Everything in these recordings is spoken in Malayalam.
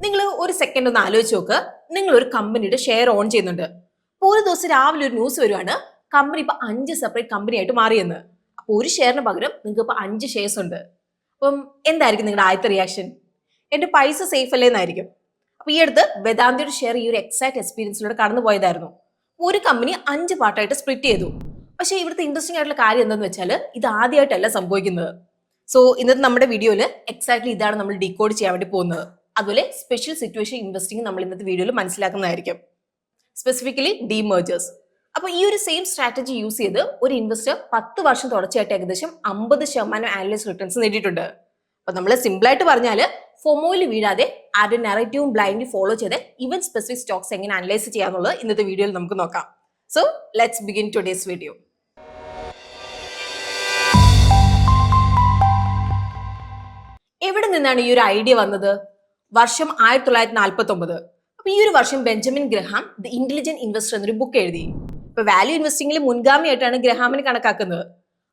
നിങ്ങൾ ഒരു സെക്കൻഡ് ഒന്ന് ആലോചിച്ച് നോക്ക്. നിങ്ങൾ ഒരു കമ്പനിയുടെ ഷെയർ ഓൺ ചെയ്യുന്നുണ്ട്. അപ്പോൾ ഒരു ദിവസം രാവിലെ ഒരു ന്യൂസ് വരുവാണ്, കമ്പനി ഇപ്പൊ 5 സെപ്പറേറ്റ് കമ്പനി ആയിട്ട് മാറിയെന്ന്. അപ്പൊ ഒരു ഷെയറിന് പകരം നിങ്ങൾക്ക് ഇപ്പൊ 5 ഷെയർസ് ഉണ്ട്. അപ്പം എന്തായിരിക്കും നിങ്ങളുടെ ആദ്യത്തെ റിയാക്ഷൻ? എന്റെ പൈസ സേഫ് അല്ലേ എന്നായിരിക്കും. അപ്പൊ ഈ അടുത്ത് വേദാന്തയുടെ ഷെയർ ഈ ഒരു എക്സാക്ട് എക്സ്പീരിയൻസിലൂടെ കടന്നു പോയതായിരുന്നു. ഒരു കമ്പനി 5 പാർട്ടായിട്ട് സ്പ്ലിറ്റ് ചെയ്തു. പക്ഷെ ഇവിടുത്തെ ഇൻട്രസ്റ്റിംഗ് ആയിട്ടുള്ള കാര്യം എന്താന്ന് വെച്ചാൽ ഇത് ആദ്യമായിട്ടല്ല സംഭവിക്കുന്നത്. സോ ഇന്നത്തെ നമ്മുടെ വീഡിയോയിൽ എക്സാക്ട്ലി ഇതാണ് നമ്മൾ ഡീകോഡ് ചെയ്യാൻ വേണ്ടി പോകുന്നത്. അതുപോലെ സ്പെഷ്യൽ സിറ്റുവേഷൻ ഇൻവെസ്റ്റിംഗ് നമ്മൾ ഇന്നത്തെ വീഡിയോയിൽ മനസ്സിലാക്കുന്നതായിരിക്കും. സ്പെസിഫിക്കലി ഡീമേർജേഴ്സ്. അപ്പൊ ഈ ഒരു സെയിം സ്ട്രാറ്റജി യൂസ് ചെയ്ത് ഒരു ഇൻവെസ്റ്റർ 10 വർഷം തുടർച്ചയായിട്ട് ഏകദേശം 50% ആനുവൽ റിട്ടേൺസ് നേടിയിട്ടുണ്ട്. അപ്പൊ നമ്മൾ സിമ്പിൾ ആയിട്ട് പറഞ്ഞാൽ ഫൊമോയിൽ വീഴാതെ ആരുടെ നെറേറ്റീവും ബ്ലൈൻഡ്ലി ഫോളോ ചെയ്ത് ഇവന്റ് സ്പെസിഫിക് സ്റ്റോക്സ് എങ്ങനെ അനലൈസ് ചെയ്യാന്നുള്ളത് ഇന്നത്തെ വീഡിയോയിൽ നമുക്ക് നോക്കാം. So let's begin today's video. എവിടെ നിന്നാണ് ഈ ഒരു ഐഡിയ വന്നത്? വർഷം 1949. അപ്പൊ ഈ ഒരു വർഷം Benjamin Graham the intelligent investor എന്നൊരു ബുക്ക് എഴുതി. ഇപ്പൊ വാല്യൂ ഇൻവെസ്റ്റിംഗിൽ മുൻഗാമിയായിട്ടാണ് ഗ്രഹാമിനെ കണക്കാക്കുന്നത്.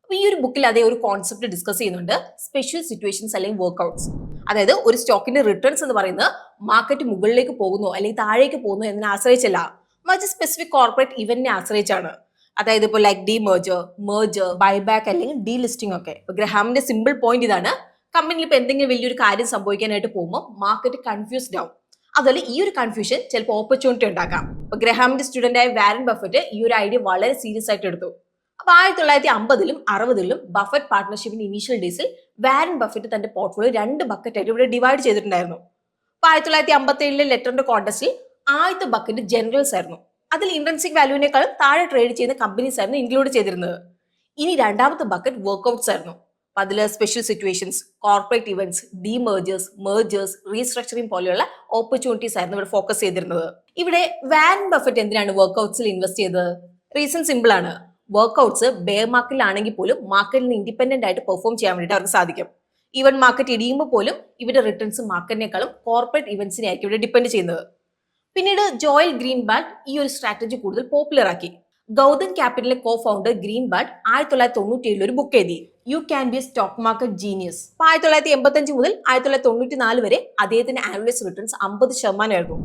അപ്പൊ ഈ ഒരു ബുക്കിൽ അതേ ഒരു കോൺസെപ്റ്റ് ഡിസ്കസ് ചെയ്യുന്നുണ്ട്, സ്പെഷ്യൽ സിറ്റുവേഷൻസ് അല്ലെങ്കിൽ വർക്ക്ഔട്ട്സ്. അതായത് ഒരു സ്റ്റോക്കിന്റെ റിട്ടേൺസ് എന്ന് പറയുന്നത് മാർക്കറ്റ് മുകളിലേക്ക് പോകുന്നു അല്ലെങ്കിൽ താഴേക്ക് പോകുന്നു എന്നതിനെ ആശ്രയിച്ചല്ല, മറിച്ച് സ്പെസിഫിക് കോർപ്പറേറ്റ് ഇവന്റിനെ ആശ്രയിച്ചാണ്. അതായത് ഇപ്പോൾ ലൈക്ക് ഡിമേർജർ, മെർജർ, ബൈബാക്ക് അല്ലെങ്കിൽ ഡീ ലിസ്റ്റിംഗ് ഒക്കെ. ഇപ്പൊ ഗ്രഹാമിന്റെ സിമ്പിൾ പോയിന്റ് ഇതാണ്, കമ്പനിയിൽ ഇപ്പൊ എന്തെങ്കിലും വലിയൊരു കാര്യം സംഭവിക്കാനായിട്ട് പോകുമ്പോൾ മാർക്കറ്റ് കൺഫ്യൂസ്ഡ് ആവും. അതുപോലെ ഈ ഒരു കൺഫ്യൂഷൻ ചിലപ്പോൾ ഓപ്പർച്യൂണിറ്റി ഉണ്ടാക്കാം. ഇപ്പൊ ഗ്രഹാമിന്റെ സ്റ്റുഡന്റ് ആയ വാരൻ ബഫറ്റ് ഈ ഒരു ഐഡിയ വളരെ സീരിയസ് ആയിട്ട് എടുത്തു. അപ്പൊ 1950-ലും 60-ലും ബഫറ്റ് പാർട്ട്ണർഷിപ്പിന്റെ ഇനീഷ്യൽ ഡേയ്സിൽ വാരൻ ബഫറ്റ് തന്റെ പോർട്ട്ഫോളിയോ 2 ബക്കറ്റായിട്ട് ഇവിടെ ഡിവൈഡ് ചെയ്തിട്ടുണ്ടായിരുന്നു. അപ്പൊ 1957-ലെ ലെറ്ററിന്റെ കോണ്ടസ്റ്റിൽ ആദ്യത്തെ ബക്കറ്റ് ജനറൽസ് ആയിരുന്നു. അതിൽ ഇൻട്രൻസിക് വാല്യൂവിനേക്കാളും താഴെ ട്രേഡ് ചെയ്യുന്ന കമ്പനീസ് ആയിരുന്നു ഇൻക്ലൂഡ് ചെയ്തിരുന്നത്. ഇനി രണ്ടാമത്തെ ബക്കറ്റ് വർക്ക്ഔട്ട്സ് ആയിരുന്നു. അതിൽ special situations, corporate events, demergers, mergers, restructuring പോലെയുള്ള ഓപ്പർച്യൂണിറ്റീസ് ആയിരുന്നു ഇവിടെ ഫോക്കസ് ചെയ്തിരുന്നത്. ഇവിടെ വാരൻ ബഫറ്റ് എന്തിനാണ് വർക്ക്ഔട്ട്സിൽ ഇൻവെസ്റ്റ് ചെയ്തത്? റീസൺ സിമ്പിൾ ആണ്. വർക്ക്ഔട്ട്സ് ബെയർ മാർക്കറ്റിലാണെങ്കിൽ പോലും മാർക്കറ്റിൽ നിന്ന് ഇൻഡിപെൻഡന്റ് ആയിട്ട് പെർഫോം ചെയ്യാൻ വേണ്ടിയിട്ട് അവർക്ക് സാധിക്കും. ഈവൻ മാർക്കറ്റ് ഇടിയുമ്പോൾ പോലും ഇവരുടെ റിട്ടേൺസ് മാർക്കറ്റിനേക്കാളും കോർപ്പറേറ്റ് ഇവന്റ്സിനെ ആയിരിക്കും ഇവിടെ ഡിപ്പെൻഡ് ചെയ്യുന്നത്. പിന്നീട് ജോയൽ ഗ്രീൻബാർഡ് ഈ ഒരു സ്ട്രാറ്റജി കൂടുതൽ പോപ്പുലർ ആക്കി. ഗൗതം ക്യാപിറ്റലിലെ കോ ഫൗണ്ടർ ഗ്രീൻബാർഡ് 1997 ഒരു ബുക്ക് എഴുതി, you can be A stock market genius. 1985 മുതൽ 1994 വരെ അദ്ദേഹത്തിന്റെ ആനുവൽ റിട്ടേൺസ് 50% ആയിരുന്നു.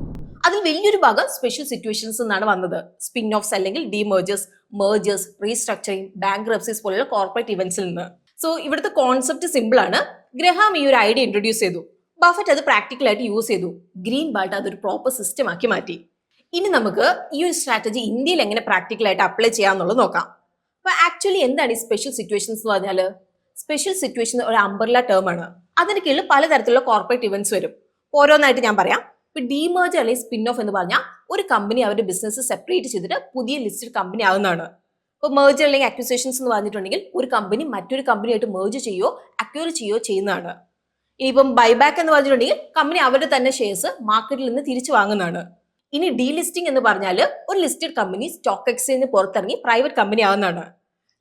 അതിൽ വലിയൊരു ഭാഗം സ്പെഷ്യൽ സിറ്റുവേഷൻസ് എന്നാണ് വന്നത്. സ്പിൻ ഓഫ്സ് അല്ലെങ്കിൽ ഡീമേർജേഴ്സ്, മെർജേഴ്സ്, റീസ്ട്രക്ചറിംഗ്, ബാങ്ക്രപ്സീസ് പോലുള്ള കോർപ്പറേറ്റ് ഇവന്റ്സിൽ നിന്ന്. സോ ഇവിടുത്തെ കോൺസെപ്റ്റ് സിമ്പിൾ ആണ്. ഗ്രഹാം ഈ ഒരു ഐഡിയ ഇൻട്രൊഡ്യൂസ് ചെയ്തു, ബഫറ്റ് അത് പ്രാക്ടിക്കലായിട്ട് യൂസ് ചെയ്തു, ഗ്രീൻബാർഡ് അതൊരു പ്രോപ്പർ സിസ്റ്റം ആക്കി മാറ്റി. ഇനി നമുക്ക് ഈ ഒരു സ്ട്രാറ്റജി ഇന്ത്യയിൽ എങ്ങനെ പ്രാക്ടിക്കലായിട്ട് അപ്ലൈ ചെയ്യാന്നുള്ളത് നോക്കാം. അപ്പൊ ആക്ച്വലി എന്താണ് ഈ സ്പെഷ്യൽ സിറ്റുവേഷൻസ് എന്ന് പറഞ്ഞാൽ? സ്പെഷ്യൽ സിറ്റുവേഷൻ ഒരു അംബ്രല്ല ടേം ആണ്. അതിന് കീഴിൽ പലതരത്തിലുള്ള കോർപ്പറേറ്റ് ഇവന്റ്സ് വരും. ഓരോന്നായിട്ട് ഞാൻ പറയാം. ഇപ്പൊ ഡീമേർജർ അല്ലെങ്കിൽ സ്പിൻ ഓഫ് എന്ന് പറഞ്ഞാൽ ഒരു കമ്പനി അവരുടെ ബിസിനസ് സെപ്പറേറ്റ് ചെയ്തിട്ട് പുതിയ ലിസ്റ്റഡ് കമ്പനി ആവുന്നതാണ്. ഇപ്പൊ മെർജർ അല്ലെങ്കിൽ അക്വിസിഷൻസ് എന്ന് പറഞ്ഞിട്ടുണ്ടെങ്കിൽ ഒരു കമ്പനി മറ്റൊരു കമ്പനിയായിട്ട് മെർജ് ചെയ്യോ അക്വയർ ചെയ്യോ ചെയ്യുന്നതാണ്. ഇനിയിപ്പം ബൈബാക്ക് എന്ന് പറഞ്ഞിട്ടുണ്ടെങ്കിൽ കമ്പനി അവരുടെ തന്നെ ഷെയർസ് മാർക്കറ്റിൽ നിന്ന് തിരിച്ചു വാങ്ങുന്നതാണ്. ഇനി ഡീലിസ്റ്റിംഗ് എന്ന് പറഞ്ഞാൽ ഒരു ലിസ്റ്റഡ് കമ്പനി സ്റ്റോക്ക് എക്സ്ചേഞ്ചിന് പുറത്തിറങ്ങി പ്രൈവറ്റ് കമ്പനി ആവുന്നതാണ്.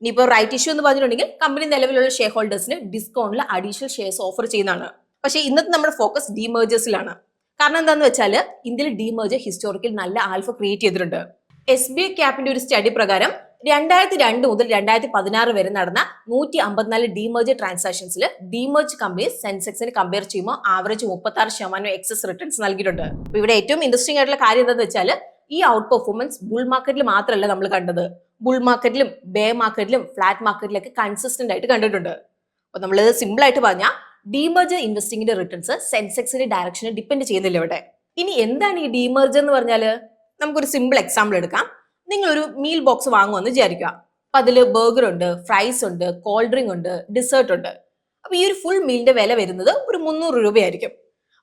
ഇനിയിപ്പോൾ റൈറ്റ് ഇഷ്യൂ എന്ന് പറഞ്ഞിട്ടുണ്ടെങ്കിൽ കമ്പനി നിലവിലുള്ള ഷെയർ ഹോൾഡേഴ്സിന് ഡിസ്കൗണ്ടിൽ അഡീഷണൽ ഷെയർസ് ഓഫർ ചെയ്യുന്നതാണ്. പക്ഷേ ഇന്നത്തെ നമ്മുടെ ഫോക്കസ് ഡീമേർജേഴ്സിലാണ്. കാരണം എന്താണെന്ന് വെച്ചാൽ ഇന്ത്യയിൽ ഡീമേർജർ ഹിസ്റ്റോറിക്കൽ നല്ല ആൽഫ ക്രിയേറ്റ് ചെയ്തിട്ടുണ്ട്. SBI ക്യാപ്പിന്റെ ഒരു സ്റ്റഡി പ്രകാരം 2002 മുതൽ 2016 വരെ നടന്ന 154 ഡീമേർജർ ട്രാൻസാക്ഷൻസിൽ ഡീമേർജ് കമ്പനീസ് സെൻസെക്സിന് കമ്പയർ ചെയ്യുമ്പോൾ ആവറേജ് 36% എക്സസ് റിട്ടേൺസ് നൽകിയിട്ടുണ്ട്. ഇവിടെ ഏറ്റവും ഇൻട്രസ്റ്റിംഗ് ആയിട്ടുള്ള കാര്യം എന്താണെന്ന് വെച്ചാൽ ഈ ഔട്ട് പെർഫോമൻസ് ബുൾ മാർക്കറ്റിൽ മാത്രമല്ല നമ്മൾ കണ്ടത്, ബുൾ മാർക്കറ്റിലും ബെയർ മാർക്കറ്റിലും ഫ്ലാറ്റ് മാർക്കറ്റിലൊക്കെ കൺസിസ്റ്റന്റ് ആയിട്ട് കണ്ടിട്ടുണ്ട്. അപ്പൊ നമ്മൾ സിമ്പിൾ ആയിട്ട് പറഞ്ഞാൽ ഡീമേർജർ ഇൻവെസ്റ്റിംഗിന്റെ റിട്ടേൺസ് സെൻസെക്സിന്റെ ഡയറക്ഷനെ ഡിപ്പെൻഡ് ചെയ്യുന്നില്ല ഇവിടെ. ഇനി എന്താണ് ഈ ഡീമേർജർ എന്ന് പറഞ്ഞാൽ? നമുക്കൊരു സിമ്പിൾ എക്സാമ്പിൾ എടുക്കാം. നിങ്ങളൊരു മീൽ ബോക്സ് വാങ്ങുമെന്ന് വിചാരിക്കുക. അപ്പൊ അതിൽ ബർഗർ ഉണ്ട്, ഫ്രൈസ് ഉണ്ട്, കോൾഡ് ഡ്രിങ്ക് ഉണ്ട്, ഡിസേർട്ട് ഉണ്ട്. അപ്പൊ ഈ ഒരു ഫുൾ മീലിന്റെ വില വരുന്നത് ഒരു 300 രൂപയായിരിക്കും.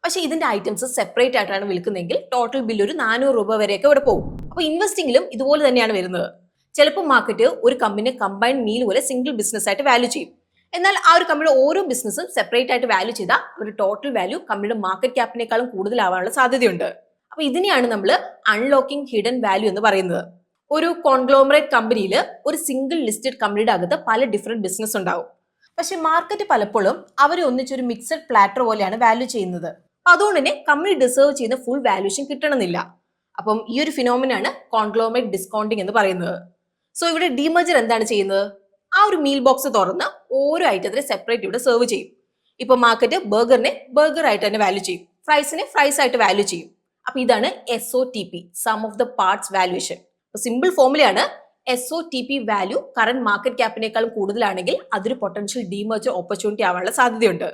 പക്ഷെ ഇതിന്റെ ഐറ്റംസ് സെപ്പറേറ്റ് ആയിട്ടാണ് വിൽക്കുന്നതെങ്കിൽ ടോട്ടൽ ബില്ല് ഒരു 400 രൂപ വരെയൊക്കെ ഇവിടെ പോകും. അപ്പൊ ഇൻവെസ്റ്റിംഗിലും ഇതുപോലെ തന്നെയാണ് വരുന്നത്. ചിലപ്പോൾ മാർക്കറ്റ് ഒരു കമ്പനി കമ്പൈൻഡ് മീൽ പോലെ സിംഗിൾ ബിസിനസ് ആയിട്ട് വാല്യൂ ചെയ്യും. എന്നാൽ ആ ഒരു കമ്പനിയുടെ ഓരോ ബിസിനസ്സും സെപ്പറേറ്റ് ആയിട്ട് വാല്യൂ ചെയ്താൽ ഒരു ടോട്ടൽ വാല്യൂ കമ്പനിയുടെ മാർക്കറ്റ് ക്യാപ്പിനേക്കാളും കൂടുതലാവാനുള്ള സാധ്യതയുണ്ട്. അപ്പൊ ഇതിനെയാണ് നമ്മൾ അൺലോക്കിംഗ് ഹിഡൻ വാല്യൂ എന്ന് പറയുന്നത്. ഒരു കോൺഗ്ലോമറേറ്റ് കമ്പനിയിൽ ഒരു സിംഗിൾ ലിസ്റ്റഡ് കമ്പനിയുടെ അകത്ത് പല ഡിഫറെന്റ് ബിസിനസ് ഉണ്ടാവും. പക്ഷെ മാർക്കറ്റ് പലപ്പോഴും അവരെ ഒന്നിച്ചൊരു മിക്സഡ് പ്ലാറ്റർ പോലെയാണ് വാല്യൂ ചെയ്യുന്നത്. അതുകൊണ്ട് തന്നെ കമ്പനി ഡിസേർവ് ചെയ്യുന്ന ഫുൾ വാല്യൂഷൻ കിട്ടണമെന്നില്ല. അപ്പം ഈ ഒരു ഫിനോമിനാണ് കോൺഗ്ലോമറേറ്റ് ഡിസ്കൗണ്ടിങ് എന്ന് പറയുന്നത്. സോ ഇവിടെ ഡീമേർജർ എന്താണ് ചെയ്യുന്നത്? ആ ഒരു മീൽ ബോക്സ് തുറന്ന് ഓരോ ഐറ്റത്തിനെ സെപ്പറേറ്റ് ഇവിടെ സെർവ് ചെയ്യും. ഇപ്പൊ മാർക്കറ്റ് ബർഗറിനെ ബർഗർ ആയിട്ട് തന്നെ വാല്യൂ ചെയ്യും, പ്രൈസിനെ പ്രൈസ് ആയിട്ട് വാല്യൂ ചെയ്യും. അപ്പൊ ഇതാണ് SOTP, sum of the parts valuation. Simple ഫോമുലയാണ്. SOTP വാല്യൂ കറന്റ് മാർക്കറ്റ് ക്യാപ്പിനേക്കാളും കൂടുതലാണെങ്കിൽ അതൊരു പൊട്ടൻഷ്യൽ ഡീമേർജർ ഓപ്പർച്യൂണിറ്റി ആവാനുള്ള സാധ്യതയുണ്ട്.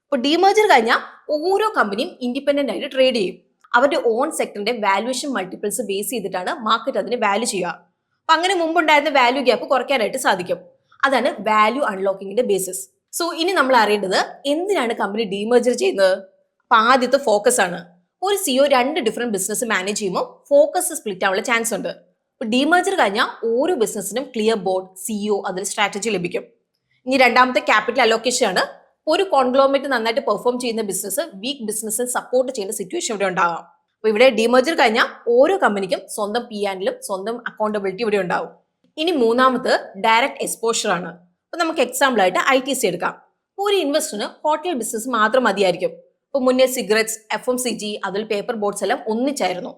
അപ്പൊ ഡീമേർജർ കഴിഞ്ഞാൽ ഓരോ കമ്പനിയും ഇൻഡിപെൻഡന്റ് ആയിട്ട് ട്രേഡ് ചെയ്യും. അവരുടെ ഓൺ സെക്ടറിന്റെ വാല്യൂഷൻ മൾട്ടിപ്പിൾസ് ബേസ് ചെയ്തിട്ടാണ് മാർക്കറ്റ് അതിന് വാല്യൂ ചെയ്യുക. അപ്പൊ അങ്ങനെ മുമ്പുണ്ടായിരുന്ന വാല്യൂ ഗ്യാപ്പ് കുറയ്ക്കാനായിട്ട് സാധിക്കും. അതാണ് വാല്യൂ അൺലോക്കിങ്ങിന്റെ ബേസിസ്. സോ ഇനി നമ്മൾ അറിയേണ്ടത് എന്തിനാണ് കമ്പനി ഡീമേർജർ ചെയ്യുന്നത്. അപ്പൊ ആദ്യത്തെ ഫോക്കസ് ആണ്. ഒരു CEO 2 ഡിഫറെന്റ് ബിസിനസ് മാനേജ് ചെയ്യുമ്പോൾ ഫോക്കസ് സ്പ്ലിറ്റ് ആവാനുള്ള ചാൻസ് ഉണ്ട്. ഡീമേർജർ കഴിഞ്ഞാൽ ഓരോ ബിസിനസിനും ക്ലിയർ ബോർഡ്, CEO, അതിൽ സ്ട്രാറ്റജി ലഭിക്കും. ഇനി രണ്ടാമത്തെ ക്യാപിറ്റൽ അലോക്കേഷൻ ആണ്. ഒരു കോൺഗ്ലോമറേറ്റ് നന്നായിട്ട് പെർഫോം ചെയ്യുന്ന ബിസിനസ് വീക്ക് ബിസിനസ്സിൽ സപ്പോർട്ട് ചെയ്യുന്ന സിറ്റുവേഷൻ ഇവിടെ ഉണ്ടാവാം. അപ്പൊ ഇവിടെ ഡീമേർജർ കഴിഞ്ഞാൽ ഓരോ കമ്പനിക്കും സ്വന്തം P&L, സ്വന്തം അക്കൗണ്ടബിലിറ്റി ഇവിടെ ഉണ്ടാവും. ഇനി മൂന്നാമത് ഡയറക്റ്റ് എക്സ്പോഷർ ആണ്. അപ്പൊ നമുക്ക് എക്സാമ്പിൾ ആയിട്ട് ITC എടുക്കാം. ഒരു ഇൻവെസ്റ്ററിന് ഹോട്ടൽ ബിസിനസ് മാത്രം മതിയായിരിക്കും. ഇപ്പൊ മുന്നേ സിഗരറ്റ്സ്, FMCG, അതിൽ പേപ്പർ ബോർഡ്സ് എല്ലാം ഒന്നിച്ചായിരുന്നു.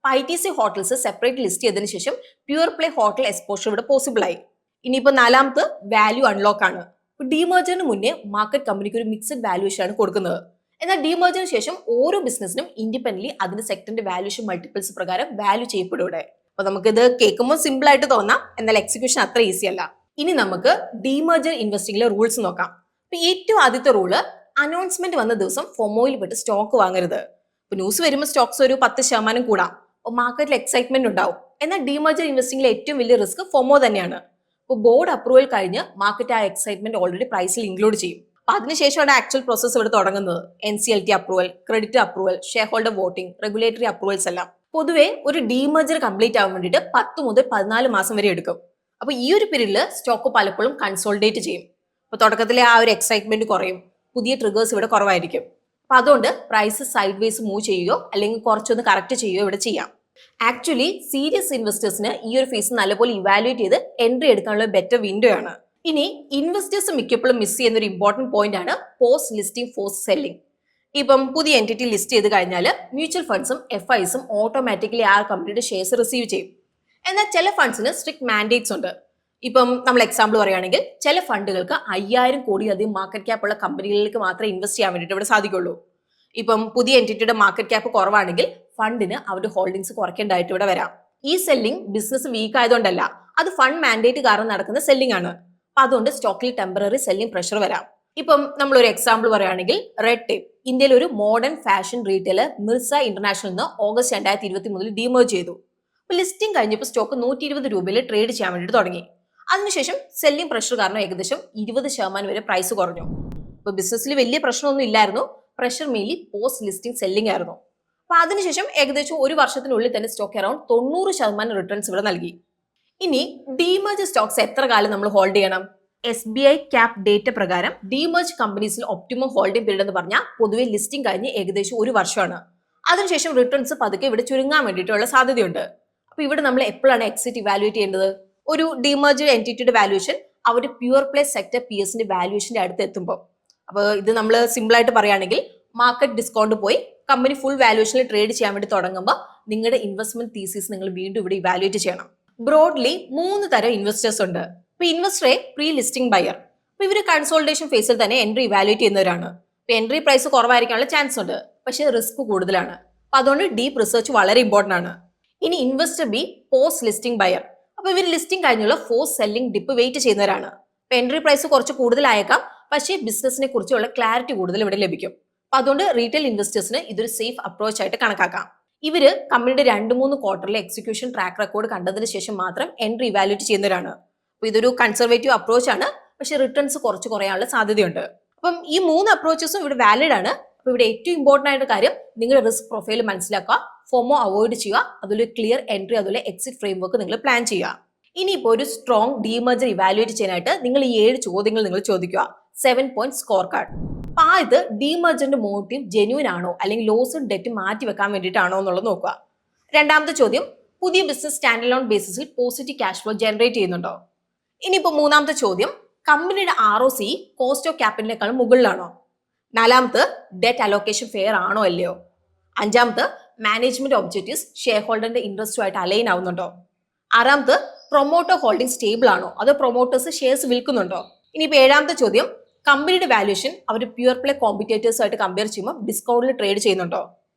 ITC ഹോട്ടൽസ് സെപ്പറേറ്റ് ലിസ്റ്റ് ചെയ്തതിനു ശേഷം പ്യൂർ പ്ലേ ഹോട്ടൽ എക്സ്പോഷർ ഇവിടെ പോസിബിൾ ആയി. ഇനിയിപ്പോ നാലാമത് വാല്യൂ അൺലോക്ക് ആണ്. ഡീമേർജറിന് മുന്നേ മാർക്കറ്റ് കമ്പനിക്ക് ഒരു മിക്സഡ് വാല്യൂഷൻ ആണ് കൊടുക്കുന്നത്. എന്നാൽ ഡീമേർജറിന് ശേഷം ഓരോ ബിസിനസിനും ഇൻഡിപെൻഡന്റ്ലി അതിന്റെ സെക്ടറിന്റെ വാല്യൂഷൻ മൾട്ടിപ്പിൾസ് പ്രകാരം വാല്യൂ ചെയ്യപ്പെടും ഇവിടെ. അപ്പൊ നമുക്കിത് കേൾക്കുമ്പോൾ സിമ്പിൾ ആയിട്ട് തോന്നാം, എന്നാൽ എക്സിക്യൂഷൻ അത്ര ഈസി അല്ല. ഇനി നമുക്ക് ഡീമേർജർ ഇൻവെസ്റ്റിംഗിലെ റൂൾസ് നോക്കാം. അപ്പൊ ഏറ്റവും ആദ്യത്തെ റൂള്, അനൗൺസ്മെന്റ് വന്ന ദിവസം ഫൊമോയിൽ പെട്ട് സ്റ്റോക്ക് വാങ്ങരുത്. ഇപ്പൊ ന്യൂസ് വരുമ്പോൾ സ്റ്റോക്സ് ഒരു 10% കൂടാം. അപ്പൊ മാർക്കറ്റിൽ എക്സൈറ്റ്മെന്റ് ഉണ്ടാവും. എന്നാൽ ഡീമേർജർ ഇൻവെസ്റ്റിംഗിലെ ഏറ്റവും വലിയ റിസ്ക് ഫൊമോ തന്നെയാണ്. ഇപ്പോൾ ബോർഡ് അപ്രൂവൽ കഴിഞ്ഞ് മാർക്കറ്റ് ആ എക്സൈറ്റ്മെന്റ് ഓൾറെഡി പ്രൈസിൽ ഇൻക്ലൂഡ് ചെയ്യും. അപ്പൊ അതിനുശേഷമാണ് ആക്ച്വൽ പ്രോസസ് ഇവിടെ തുടങ്ങുന്നത്. NCLT approval, credit approval, share holder voting, regulatory approvals എല്ലാം. പൊതുവെ ഒരു ഡീമേർജർ കംപ്ലീറ്റ് ആവാൻ വേണ്ടിയിട്ട് 10 മുതൽ 14 മാസം വരെ എടുക്കും. അപ്പൊ ഈ ഒരു പീരീഡിൽ സ്റ്റോക്ക് പലപ്പോഴും കൺസോൾഡേറ്റ് ചെയ്യും. അപ്പൊ തുടക്കത്തിലെ ആ ഒരു എക്സൈറ്റ്മെന്റ് കുറയും, പുതിയ ട്രിഗേഴ്സ് ഇവിടെ കുറവായിരിക്കും. അപ്പൊ അതുകൊണ്ട് പ്രൈസ് സൈഡ് വേസ് മൂവ് ചെയ്യുകയോ അല്ലെങ്കിൽ കുറച്ചൊന്ന് കറക്റ്റ് ചെയ്യുകയോ ഇവിടെ ചെയ്യാം. ആക്ച്വലി സീരിയസ് ഇൻവെസ്റ്റേഴ്സിന് ഈ ഒരു ഫേസ് നല്ലപോലെ ഇവാലുവേറ്റ് ചെയ്ത് എൻട്രി എടുക്കാനുള്ള ബെറ്റർ വിൻഡോ ആണ്. ഇനി ഇൻവെസ്റ്റേഴ്സ് മിക്കപ്പോഴും മിസ് ചെയ്യുന്ന ഒരു ഇമ്പോർട്ടന്റ് പോയിന്റ് ആണ് പോസ്റ്റ് ലിസ്റ്റിംഗ് ഫോഴ്സ് സെല്ലിംഗ്. ഇപ്പം പുതിയ എൻറ്റിറ്റി ലിസ്റ്റ് ചെയ്ത് കഴിഞ്ഞാൽ മ്യൂച്വൽ ഫണ്ട്സും FIസും ഓട്ടോമാറ്റിക്കലി ആ കമ്പനിയുടെ ഷെയർസ് റിസീവ് ചെയ്യും. എന്നാൽ ചില ഫണ്ട്സിന് സ്ട്രിക്ട് മാൻഡേറ്റ്സ് ഉണ്ട്. ഇപ്പം നമ്മൾ എക്സാമ്പിൾ പറയുകയാണെങ്കിൽ ചില ഫണ്ടുകൾക്ക് 5000 കോടിയിലധികം മാർക്കറ്റ് ക്യാപ്പ് ഉള്ള കമ്പനികളിലേക്ക് മാത്രമേ ഇൻവെസ്റ്റ് ചെയ്യാൻ വേണ്ടിയിട്ട് ഇവിടെ സാധിക്കുള്ളൂ. ഇപ്പം പുതിയ എൻറ്റിറ്റിയുടെ മാർക്കറ്റ് ക്യാപ്പ് കുറവാണെങ്കിൽ ഫണ്ടിന് അവരുടെ ഹോൾഡിംഗ്സ് കുറയ്ക്കേണ്ടതായിട്ട് ഇവിടെ വരാം. ഈ സെല്ലിംഗ് ബിസിനസ് വീക്ക് ആയതുകൊണ്ടല്ല, അത് ഫണ്ട് മാൻഡേറ്റ് കാരണം നടക്കുന്ന സെല്ലിംഗ് ആണ്. അപ്പൊ അതുകൊണ്ട് സ്റ്റോക്കിൽ ടെമ്പററി സെല്ലിംഗ് പ്രഷർ വരാം. ഇപ്പം നമ്മൾ ഒരു എക്സാമ്പിൾ പറയുകയാണെങ്കിൽ റെഡ് ടേപ്പ് ഇന്ത്യയിൽ ഒരു modern fashion retailer Mirza international നിന്ന് ഓഗസ്റ്റ് 2023 ഡീമേർജ് ചെയ്തു. അപ്പൊ ലിസ്റ്റിംഗ് കഴിഞ്ഞപ്പോൾ സ്റ്റോക്ക് 120 രൂപയിൽ ട്രേഡ് ചെയ്യാൻ വേണ്ടിയിട്ട് തുടങ്ങി. അതിനുശേഷം സെല്ലിംഗ് പ്രഷർ കാരണം ഏകദേശം 20% വരെ പ്രൈസ് കുറഞ്ഞു. അപ്പൊ ബിസിനസ്സിൽ വലിയ പ്രശ്നമൊന്നും ഇല്ലായിരുന്നു. Pressure mainly post listing selling ആയിരുന്നു. അപ്പൊ അതിനുശേഷം ഏകദേശം ഒരു വർഷത്തിനുള്ളിൽ തന്നെ സ്റ്റോക്ക് അറൌണ്ട് 90% റിട്ടേൺസ് ഇവിടെ നൽകി. ഇനി ഡീമേർജ് സ്റ്റോക്സ് എത്ര കാലം നമ്മൾ ഹോൾഡ് ചെയ്യണം? SBI ക്യാപ് ഡേറ്റ പ്രകാരം ഡീമേർജ് കമ്പനീസിൽ ഒപ്റ്റിമം ഹോൾഡിംഗ് പീരീഡ് എന്ന് പറഞ്ഞാൽ പൊതുവെ ലിസ്റ്റിംഗ് കഴിഞ്ഞ് ഏകദേശം ഒരു വർഷമാണ്. അതിനുശേഷം റിട്ടേൺസ് പതുക്കെ ഇവിടെ ചുരുങ്ങാൻ വേണ്ടിയിട്ടുള്ള സാധ്യതയുണ്ട്. അപ്പൊ ഇവിടെ നമ്മൾ എപ്പോഴാണ് എക്സിറ്റ് ഇവാലുവേറ്റ് ചെയ്യേണ്ടത്? ഒരു ഡീമേർജ് എൻറ്റിറ്റിയുടെ വാല്യൂഷൻ അവരുടെ പ്യൂർ പ്ലേ സെക്ടർ പിഎസിന്റെ വാല്യൂഷന്റെ അടുത്ത് എത്തുമ്പോൾ. അപ്പൊ ഇത് നമ്മൾ സിമ്പിൾ ആയിട്ട് പറയുകയാണെങ്കിൽ മാർക്കറ്റ് ഡിസ്കൗണ്ട് പോയി കമ്പനി ഫുൾ വാല്യൂഷനിൽ ട്രേഡ് ചെയ്യാൻ വേണ്ടി തുടങ്ങുമ്പോൾ നിങ്ങളുടെ ഇൻവെസ്റ്റ്മെന്റ് തീസിസ് നിങ്ങൾ വീണ്ടും ഇവിടെ ഇവാലുവേറ്റ് ചെയ്യണം. ബ്രോഡ്ലി 3 തരം ഇൻവെസ്റ്റേഴ്സ് ഉണ്ട്. ഇപ്പൊ ഇൻവെസ്റ്ററെ പ്രീ ലിസ്റ്റിംഗ് ബയർ. അപ്പൊ ഇവര് കൺസോൾട്ടേഷൻ ഫേസിൽ തന്നെ എൻട്രി ഇവാലുവേറ്റ് ചെയ്യുന്നവരാണ്. ഇപ്പൊ എൻട്രി പ്രൈസ് കുറവായിരിക്കാനുള്ള ചാൻസ് ഉണ്ട്, പക്ഷെ റിസ്ക് കൂടുതലാണ്. അപ്പൊ അതുകൊണ്ട് ഡീപ്പ് റിസർച്ച് വളരെ ഇമ്പോർട്ടന്റ് ആണ്. ഇനി investor B post listing buyer. അപ്പൊ ഇവർ ലിസ്റ്റിംഗ് കഴിഞ്ഞുള്ള ഫോഴ്സ് സെല്ലിംഗ് ഡിപ്പ് വെയിറ്റ് ചെയ്യുന്നവരാണ്. ഇപ്പൊ എൻട്രി പ്രൈസ് കുറച്ച് കൂടുതലായേക്കാം, പക്ഷേ ബിസിനസിനെ കുറിച്ചുള്ള ക്ലാരിറ്റി കൂടുതൽ ഇവിടെ ലഭിക്കും. അപ്പൊ അതുകൊണ്ട് റീറ്റെയിൽ ഇൻവെസ്റ്റേഴ്സിന് ഇതൊരു സേഫ് അപ്രോച്ച് ആയിട്ട് കണക്കാക്കാം. ഇവര് കമ്പനിയുടെ 2-3 ക്വാർട്ടറിലെ എക്സിക്യൂഷൻ ട്രാക്ക് റെക്കോർഡ് കണ്ടതിന് ശേഷം മാത്രം എൻട്രി ഇവാലുവേറ്റ് ചെയ്യുന്നവരാണ്. അപ്പൊ ഇതൊരു കൺസർവേറ്റീവ് അപ്രോച്ച് ആണ്, പക്ഷെ റിട്ടേൺസ് കുറച്ച് കുറയാനുള്ള സാധ്യതയുണ്ട്. അപ്പം ഈ 3 അപ്രോച്ചസും ഇവിടെ വാലിഡ് ആണ്. അപ്പൊ ഇവിടെ ഏറ്റവും ഇമ്പോർട്ടന്റ് ആയിട്ട് കാര്യം നിങ്ങളുടെ റിസ്ക് പ്രൊഫൈൽ മനസ്സിലാക്കുക, FOMO അവോയ്ഡ് ചെയ്യുക, അതുപോലെ ക്ലിയർ എൻട്രി, അതുപോലെ എക്സിറ്റ് ഫ്രെയിംവർക്ക് നിങ്ങൾ പ്ലാൻ ചെയ്യുക. ഇനിയിപ്പോൾ ഒരു സ്ട്രോങ് ഡീമേർജർ ഇവാലുവേറ്റ് ചെയ്യാനായിട്ട് നിങ്ങൾ ഈ 7 ചോദ്യങ്ങൾ നിങ്ങൾ ചോദിക്കുക. 7 പോയിന്റ് സ്കോർ കാർഡ്. അപ്പൊ ഇത് ഡീമേർജറിന്റെ മോട്ടീവ് ജെന്യൂൻ ആണോ അല്ലെങ്കിൽ ലോസും ഡെറ്റ് മാറ്റി വെക്കാൻ വേണ്ടിയിട്ടാണോ എന്നുള്ളത് നോക്കുക. രണ്ടാമത്തെ ചോദ്യം, പുതിയ ബിസിനസ് സ്റ്റാൻഡ് അലോൺ ബേസിസിൽ പോസിറ്റീവ് ക്യാഷ് ഫ്ലോ ജനറേറ്റ് ചെയ്യുന്നുണ്ടോ? ഇനിയിപ്പോൾ മൂന്നാമത്തെ ചോദ്യം, കമ്പനിയുടെ ROC കോസ്റ്റ് ഓഫ് ക്യാപിറ്റലിനേക്കാളും മുകളിലാണോ? നാലാമത്, ഡെറ്റ് അലോക്കേഷൻ ഫെയർ ആണോ അല്ലയോ? അഞ്ചാമത്, മാനേജ്മെന്റ് ഒബ്ജക്റ്റീവ്സ് ഷെയർ ഹോൾഡറിന്റെ ഇൻട്രസ്റ്റുമായിട്ട് അലൈൻ ആവുന്നുണ്ടോ? ആറാമത്, പ്രൊമോട്ടർ ഹോൾഡിംഗ് സ്റ്റേബിൾ ആണോ അതോ പ്രൊമോട്ടേഴ്സ് ഷെയർസ് വിൽക്കുന്നുണ്ടോ? ഇനിയിപ്പോൾ ഏഴാമത്തെ ചോദ്യം, കമ്പനിയുടെ വാല്യൂഷൻ അവർ പ്യുവർ പ്ലേ കോമ്പറ്റേറ്റേഴ്സ് ആയിട്ട് കമ്പയർ ചെയ്യുമ്പോൾ ഡിസ്കൗണ്ടിൽ ട്രേഡ് ചെയ്യുന്നുണ്ടോ?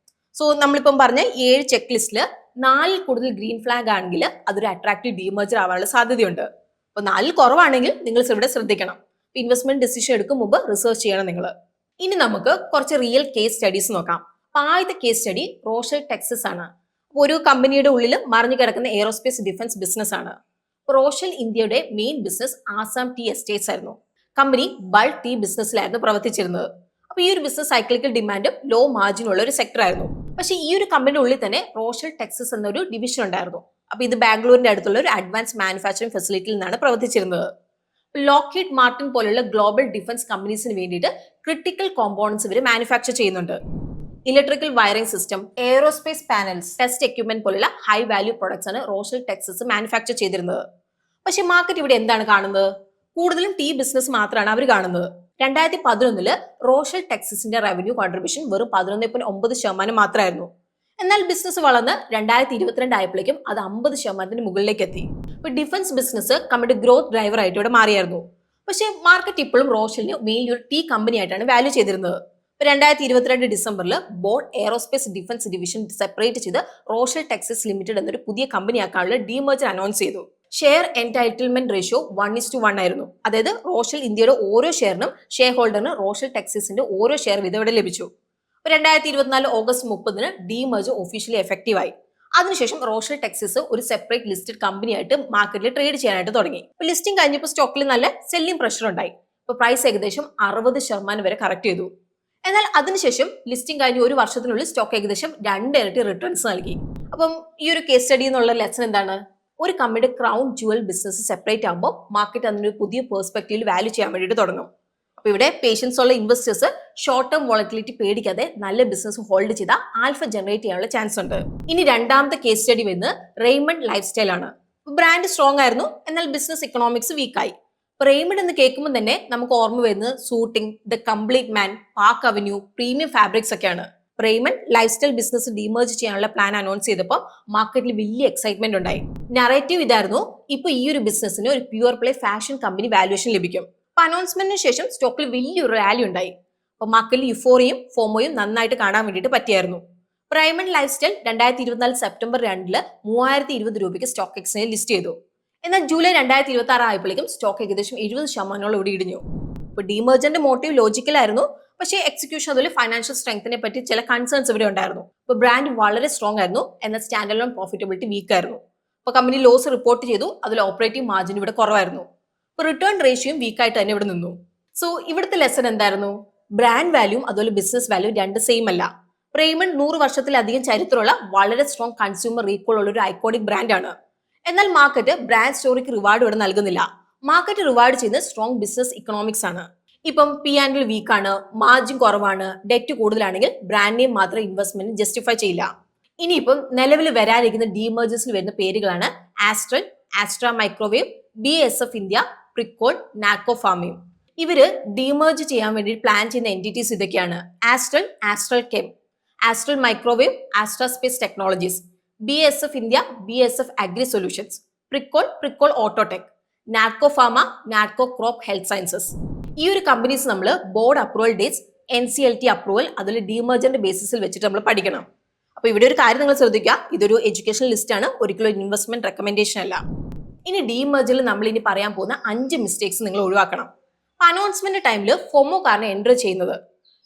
സോ നമ്മളിപ്പം പറഞ്ഞ 7 ചെക്ക് ലിസ്റ്റിൽ 4 കൂടുതൽ ഗ്രീൻ ഫ്ലാഗ് ആണെങ്കിൽ അതൊരു അട്രാക്റ്റീവ് ഡീമേജർ ആവാനുള്ള സാധ്യതയുണ്ട്. അപ്പോൾ 4 കുറവാണെങ്കിൽ നിങ്ങൾ ഇവിടെ ശ്രദ്ധിക്കണം. ഇൻവെസ്റ്റ്മെന്റ് ഡിസിഷൻ എടുക്കും മുമ്പ് റിസർച്ച് ചെയ്യണം നിങ്ങൾ. ഇനി നമുക്ക് കുറച്ച് റിയൽ കേസ് സ്റ്റഡീസ് നോക്കാം. ആദ്യത്തെ കേസ് സ്റ്റഡി റോഷൽ ടെക്സസ് ആണ്. ഒരു കമ്പനിയുടെ ഉള്ളിൽ മറിഞ്ഞു കിടക്കുന്ന എയറോസ്പേസ് ഡിഫൻസ് ബിസിനസ് ആണ്. റോഷൽ ഇന്ത്യയുടെ main business Assam tea estates ആയിരുന്നു. കമ്പനി ബൾക്ക് ടീ ബിസിനസ്സിലായിരുന്നു പ്രവർത്തിച്ചിരുന്നത്. അപ്പൊ ഈ ഒരു ബിസിനസ് സൈക്ലിക്കൽ ഡിമാൻഡും ലോ മാർജിൻ ഉള്ള ഒരു സെക്ടർ ആയിരുന്നു. പക്ഷേ ഈ ഒരു കമ്പനിയുടെ ഉള്ളിൽ തന്നെ റോഷൽ ടെക്സസ് എന്നൊരു ഡിവിഷൻ ഉണ്ടായിരുന്നു. അപ്പൊ ഇത് ബാംഗ്ലൂരിന്റെ അടുത്തുള്ള ഒരു അഡ്വാൻസ് മാനുഫാക്ചറിംഗ് ഫെസിലിറ്റിയിൽ നിന്നാണ് പ്രവർത്തിച്ചിരുന്നത്. ലോക്ഹീഡ് മാർട്ടിൻ പോലുള്ള ഗ്ലോബൽ ഡിഫൻസ് കമ്പനീസിന് വേണ്ടിയിട്ട് ക്രിട്ടിക്കൽ കോമ്പോണൻസ് ഇവർ മാനുഫാക്ചർ ചെയ്യുന്നുണ്ട്. Electrical wiring system, aerospace panels, test equipment പോലുള്ള ഹൈ വാല്യൂ പ്രൊഡക്ട്സ് ആണ് റോഷൽ ടെക്സസ് മാനുഫാക്ചർ ചെയ്തിരുന്നത്. പക്ഷെ മാർക്കറ്റ് ഇവിടെ എന്താണ് കാണുന്നത്? കൂടുതലും ടീ ബിസിനസ് മാത്രമാണ് അവർ കാണുന്നത്. 2011 റോഷൽ ടെക്സസിന്റെ റവന്യൂ കോൺട്രിബ്യൂഷൻ വെറും 11.9% മാത്രമായിരുന്നു. എന്നാൽ ബിസിനസ് വളർന്ന് 2022 ആയപ്പോഴേക്കും അത് 50% മുകളിലേക്ക് എത്തി. ഇപ്പൊ ഡിഫൻസ് ബിസിനസ് കമ്പനിയുടെ ഗ്രോത്ത് ഡ്രൈവർ ആയിട്ട് ഇവിടെ മാറിയായിരുന്നു. പക്ഷേ മാർക്കറ്റ് ഇപ്പോഴും റോഷലിന് മെയിൻലി ഒരു ടീ കമ്പനി ആയിട്ടാണ് വാല്യൂ ചെയ്തിരുന്നത്. 2022 ഡിസംബറിൽ board aerospace defence division separate ചെയ്ത് റോഷൽ ടെക്സസ് ലിമിറ്റഡ് എന്നൊരു പുതിയ കമ്പനി ആക്കാനുള്ള ഡീമേജർ അനൗൺസ് ചെയ്തു. ഷെയർ എൻടൈറ്റിൽമെന്റ് റേഷ്യോ 1:1 ആയിരുന്നു. അതായത് റോഷൽ ഇന്ത്യയുടെ ഓരോ ഷെയറിനും ഷെയർ ഹോൾഡറിന് റോഷൽ ടെക്സസിന്റെ ഓരോ ഷെയർ വീതം ഇവിടെ ലഭിച്ചു. 2024 ഓഗസ്റ്റ് 30 ഡീമേജർ ഒഫീഷ്യലി എഫക്റ്റീവ് ആയി. അതിനുശേഷം റോഷൽ ടെക്സസ് ഒരു സെപ്പറേറ്റ് ലിസ്റ്റഡ് കമ്പനി ആയിട്ട് മാർക്കറ്റിൽ ട്രേഡ് ചെയ്യാനായിട്ട് തുടങ്ങി. ലിസ്റ്റിംഗ് കഴിഞ്ഞപ്പോൾ സ്റ്റോക്കിൽ നല്ല സെല്ലിംഗ് പ്രഷർ ഉണ്ടായി. ഇപ്പൊ പ്രൈസ് ഏകദേശം 60% വരെ കറക്റ്റ് ചെയ്തു. എന്നാൽ അതിനുശേഷം ലിസ്റ്റിംഗ് കഴിഞ്ഞ് ഒരു വർഷത്തിനുള്ളിൽ സ്റ്റോക്ക് ഏകദേശം 2 ഇരട്ടി റിട്ടേൺസ് നൽകി. അപ്പം ഈ ഒരു കേസ് സ്റ്റഡി എന്നുള്ള ലെസൺ എന്താണ്? ഒരു കമ്പനിയുടെ ക്രൗൺ ജുവൽ ബിസിനസ് സെപ്പറേറ്റ് ആകുമ്പോൾ മാർക്കറ്റ് അതിനൊരു പുതിയ പെർസ്പെക്റ്റീവിൽ വാല്യൂ ചെയ്യാൻ വേണ്ടിയിട്ട് തുടങ്ങും. അപ്പൊ ഇവിടെ പേഷ്യൻസ് ഉള്ള ഇൻവെസ്റ്റേഴ്സ് ഷോർട്ട് ടേം വോളറ്റിലിറ്റി പേടിക്കാതെ നല്ല ബിസിനസ് ഹോൾഡ് ചെയ്താൽ ആൽഫ ജനറേറ്റ് ചെയ്യാനുള്ള ചാൻസ് ഉണ്ട്. ഇനി രണ്ടാമത്തെ കേസ് സ്റ്റഡി വരുന്നത് റെയ്മണ്ട് ലൈഫ് സ്റ്റൈൽ ആണ്. ബ്രാൻഡ് സ്ട്രോങ് ആയിരുന്നു, എന്നാൽ ബിസിനസ് ഇക്കണോമിക്സ് വീക്കായി. റെയ്മണ്ട് എന്ന് കേൾക്കുമ്പോൾ തന്നെ നമുക്ക് ഓർമ്മ വരുന്നത് suiting, the complete man, Park Avenue, premium fabrics ഒക്കെയാണ്. Raymond life style business demerge ചെയ്യാനുള്ള പ്ലാൻ അനൗൺസ് ചെയ്തപ്പോൾ മാർക്കറ്റിൽ വലിയ എക്സൈറ്റ്മെന്റ് ഉണ്ടായി. നറേറ്റീവ് ഇതായിരുന്നു, ഇപ്പൊ ഈ ഒരു ബിസിനസിന് ഒരു pure play fashion company valuation ലഭിക്കും. അപ്പൊ അനൗൺസ്മെന്റിന് ശേഷം സ്റ്റോക്കിൽ വലിയൊരു റാലി ഉണ്ടായി. അപ്പൊ മാർക്കറ്റിൽ യുഫോറിയും ഫോമോയും നന്നായിട്ട് കാണാൻ വേണ്ടിയിട്ട് പറ്റിയായിരുന്നു. റെയ്മണ്ട് ലൈഫ് സ്റ്റൈൽ 2024 സെപ്റ്റംബർ 2 3020 രൂപയ്ക്ക് സ്റ്റോക്ക് എക്സ്ചേഞ്ചിൽ ലിസ്റ്റ് ചെയ്തു. എന്നാൽ ജൂലൈ 2026 ആയപ്പോഴേക്കും സ്റ്റോക്ക് ഏകദേശം 70% ഇവിടെ ഇടിഞ്ഞു. ഇപ്പൊ ഡീമേർജറിന്റെ മോട്ടീവ് ലോജിക്കലായിരുന്നു, പക്ഷേ എക്സിക്യൂഷൻ അതുപോലെ ഫൈനാൻഷ്യൽ സ്ട്രെങ്തിനെ പറ്റി ചില കൺസേൺസ് ഇവിടെ ഉണ്ടായിരുന്നു. ഇപ്പൊ ബ്രാൻഡ് വളരെ സ്ട്രോങ് ആയിരുന്നു, എന്നാൽ സ്റ്റാൻഡ് അലോൺ പ്രോഫിറ്റബിലിറ്റി വീക്ക് ആയിരുന്നു. ഇപ്പൊ കമ്പനി ലോസ് റിപ്പോർട്ട് ചെയ്തു, അതിൽ ഓപ്പറേറ്റിംഗ് മാർജിൻ ഇവിടെ കുറവായിരുന്നു. ഇപ്പൊ റിട്ടേൺ റേഷ്യോയും വീക്കായിട്ട് തന്നെ ഇവിടെ നിന്നു. സോ ഇവിടുത്തെ ലെസൺ എന്തായിരുന്നു? ബ്രാൻഡ് വാല്യൂം അതുപോലെ ബിസിനസ് വാല്യൂ രണ്ട് സെയിം അല്ല. റെയ്മണ്ട് 100 വർഷത്തിലധികം ചരിത്രമുള്ള വളരെ സ്ട്രോങ് കൺസ്യൂമർ റീകോൾ ഉള്ള ഒരു ഐക്കോണിക് ബ്രാൻഡാണ്. എന്നാൽ മാർക്കറ്റ് ബ്രാൻഡ് സ്റ്റോറിക്ക് റിവാർഡ് ഇവിടെ നൽകുന്നില്ല. മാർക്കറ്റ് റിവാർഡ് ചെയ്യുന്നത് സ്ട്രോങ് ബിസിനസ് ഇക്കണോമിക്സ് ആണ്. ഇപ്പം P&L വീക്കാണ്, മാർജിൻ കുറവാണ്, ഡെറ്റ് കൂടുതലാണെങ്കിൽ ബ്രാൻഡ് നെയിം മാത്രം ഇൻവെസ്റ്റ്മെന്റ് ജസ്റ്റിഫൈ ചെയ്യില്ല. ഇനിയിപ്പം നിലവിൽ വരാനിരിക്കുന്ന ഡീമേർജേഴ്സിൽ വരുന്ന പേരുകളാണ് Astral, Astra Microwave, BASF India, Pricol, Natco ഫാർമിയും. ഇവര് ഡീമേർജ് ചെയ്യാൻ വേണ്ടി പ്ലാൻ ചെയ്യുന്ന എൻറ്റിറ്റീസ് ഇതൊക്കെയാണ്: Astral, Astral Chem, Astral Microwave, Astra Space Technologies, BASF India, BASF Agri Solutions, Pricol, Pricol Autotech, Natco Pharma, Natco Crop Health Sciences. ഈ ഒരു കമ്പനീസ് നമ്മൾ board approval dates, NCLT approval, അതുപോലെ ഡീമേർജറിന്റെ ബേസിസിൽ വെച്ചിട്ട് നമ്മൾ പഠിക്കണം. അപ്പൊ ഇവിടെ ഒരു കാര്യം നിങ്ങൾ ശ്രദ്ധിക്കുക, ഇതൊരു എഡ്യൂക്കേഷണൽ ലിസ്റ്റ് ആണ്, ഒരിക്കലും ഇൻവെസ്റ്റ്മെന്റ് റെക്കമെൻഡേഷൻ അല്ല. ഇനി ഡീമേർജറിൽ നമ്മൾ ഇനി പറയാൻ പോകുന്ന 5 മിസ്റ്റേക്സ് നിങ്ങൾ ഒഴിവാക്കണം. അനൗൺസ്മെന്റ് ടൈമിൽ FOMO കാരണം എൻറ്റർ ചെയ്യുന്നത്.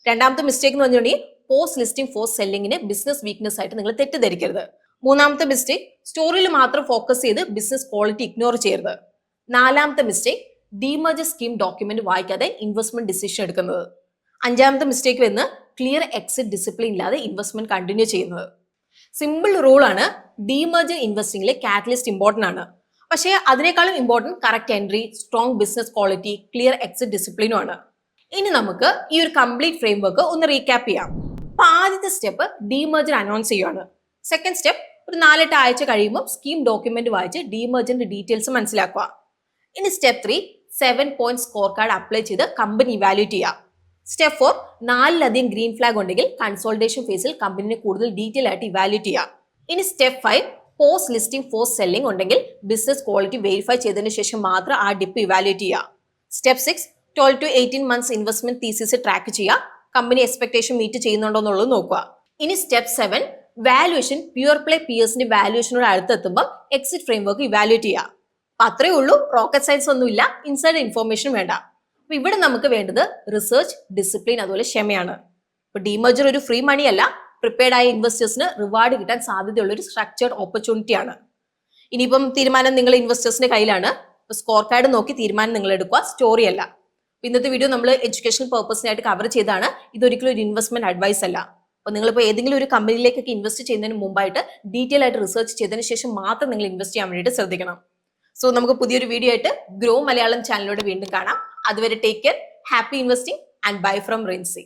രണ്ടാമത്തെ മിസ്റ്റേക്ക് എന്ന് പറഞ്ഞിട്ടുണ്ടെങ്കിൽ പോസ്റ്റ് ലിസ്റ്റിംഗ് ഫോർ സെല്ലിങ്ങിനെ ബിസിനസ് വീക്ക്നെസ് ആയിട്ട് നിങ്ങൾ തെറ്റിദ്ധരിക്കരുത്. മൂന്നാമത്തെ മിസ്റ്റേക്ക് സ്റ്റോറിയിൽ മാത്രം ഫോക്കസ് ചെയ്ത് ബിസിനസ് ക്വാളിറ്റി ഇഗ്നോർ ചെയ്യരുത്. നാലാമത്തെ മിസ്റ്റേക്ക് ഡീമേർജർ സ്കീം ഡോക്യുമെന്റ് വായിക്കാതെ ഇൻവെസ്റ്റ്മെന്റ് ഡിസിഷൻ എടുക്കുന്നത്. അഞ്ചാമത്തെ മിസ്റ്റേക്ക് വരുന്നത് ക്ലിയർ എക്സിറ്റ് ഡിസിപ്ലിൻ ഇല്ലാതെ ഇൻവെസ്റ്റ്മെന്റ് കണ്ടിന്യൂ ചെയ്യുന്നത്. സിമ്പിൾ റൂൾ ആണ്, ഡീമേർജർ ഇൻവെസ്റ്റിംഗിൽ കാറ്റലിസ്റ്റ് ഇമ്പോർട്ടന്റ് ആണ്. പക്ഷേ അതിനേക്കാളും important correct entry, strong business quality, clear exit ഡിസിപ്ലിനും ആണ്. ഇനി നമുക്ക് ഈ ഒരു കംപ്ലീറ്റ് ഫ്രെയിംവർക്ക് ഒന്ന് റീക്യാപ്പ് ചെയ്യാം. അപ്പൊ ആദ്യത്തെ സ്റ്റെപ്പ് ഡീമേർജർ അനൗൺസ് ചെയ്യുകയാണ്. സെക്കൻഡ് സ്റ്റെപ്പ് ഒരു 4-8 ആഴ്ച കഴിയുമ്പോൾ സ്കീം ഡോക്യുമെന്റ് വായിച്ച് ഡീമേർജറിന്റെ ഡീറ്റെയിൽസ് മനസ്സിലാക്കുക. ഇനി step 3 7 point score card apply ചെയ്ത് കമ്പനി ഇവാലുവേറ്റ് ചെയ്യുക. സ്റ്റെപ്പ് 4 4ലധികം ഗ്രീൻ ഫ്ലാഗ് ഉണ്ടെങ്കിൽ കൺസോൾട്ടേഷൻ ഫേസിൽ കമ്പനിനെ കൂടുതൽ ഡീറ്റെയിൽ ആയിട്ട് ഇവാലുവേറ്റ് ചെയ്യുക. ഇനി step 5 post listing for selling ഉണ്ടെങ്കിൽ ബിസിനസ് ക്വാളിറ്റി വെരിഫൈ ചെയ്തതിനു ശേഷം മാത്രം ആ ഡിപ്പ് ഇവാലുവേറ്റ് ചെയ്യുക. Step 6 12 to 18 months investment thesis track ചെയ്യുക. കമ്പനി എക്സ്പെക്ടേഷൻ മീറ്റ് ചെയ്യുന്നുണ്ടോ എന്നുള്ളത് നോക്കുക. ഇനി step 7 valuation. Pure play പിയേഴ്സിന്റെ വാല്യുവേഷനോട് അടുത്തെത്തുമ്പോൾ exit framework evaluate ചെയ്യുക. അപ്പൊ അത്രേ ഉള്ളൂ. റോക്കറ്റ് സയൻസ് ഒന്നുമില്ല, ഇൻസൈഡ് ഇൻഫോർമേഷൻ വേണ്ട. അപ്പൊ ഇവിടെ നമുക്ക് വേണ്ടത് റിസർച്ച്, ഡിസിപ്ലിൻ, അതുപോലെ ക്ഷമയാണ്. ഇപ്പൊ ഡീമർജർ ഒരു ഫ്രീ മണി അല്ല, പ്രിപ്പയർഡ് ആയ ഇൻവെസ്റ്റേഴ്സിന് റിവാർഡ് കിട്ടാൻ സാധ്യതയുള്ള ഒരു സ്ട്രക്ചർഡ് ഓപ്പർച്യൂണിറ്റി ആണ്. ഇനിയിപ്പം തീരുമാനം നിങ്ങൾ ഇൻവെസ്റ്റേഴ്സിന്റെ കയ്യിലാണ്. സ്കോർ കാർഡ് നോക്കി തീരുമാനം നിങ്ങൾ എടുക്കുക, സ്റ്റോറി അല്ല. ഇന്നത്തെ വീഡിയോ നമ്മൾ എഡ്യൂക്കേഷൻ പർപ്പസിനായിട്ട് കവർ ചെയ്താണ്. ഇതൊരിക്കലും ഒരു ഇൻവെസ്റ്റ്മെന്റ് അഡ്വൈസ് അല്ല. അപ്പൊ നിങ്ങളിപ്പോൾ ഏതെങ്കിലും ഒരു കമ്പനിയിലേക്കൊക്കെ ഇൻവെസ്റ്റ് ചെയ്യുന്നതിന് മുമ്പായിട്ട് ഡീറ്റെയിൽ ആയിട്ട് റിസർച്ച് ചെയ്തതിന് ശേഷം മാത്രം നിങ്ങൾ ഇൻവെസ്റ്റ് ചെയ്യാൻ വേണ്ടിയിട്ട് ശ്രദ്ധിക്കണം. സോ നമുക്ക് പുതിയൊരു വീഡിയോ ആയിട്ട് ഗ്രോ മലയാളം ചാനലിലൂടെ വീണ്ടും കാണാം. അതുവരെ take care, happy investing and bye from Rincy.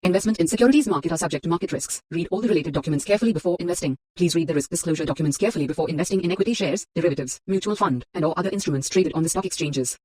Investment in securities market are subject to market risks. Read all the related documents carefully before investing. Please read the risk disclosure documents carefully before investing in equity shares, derivatives, mutual fund, and or other instruments traded on the stock exchanges.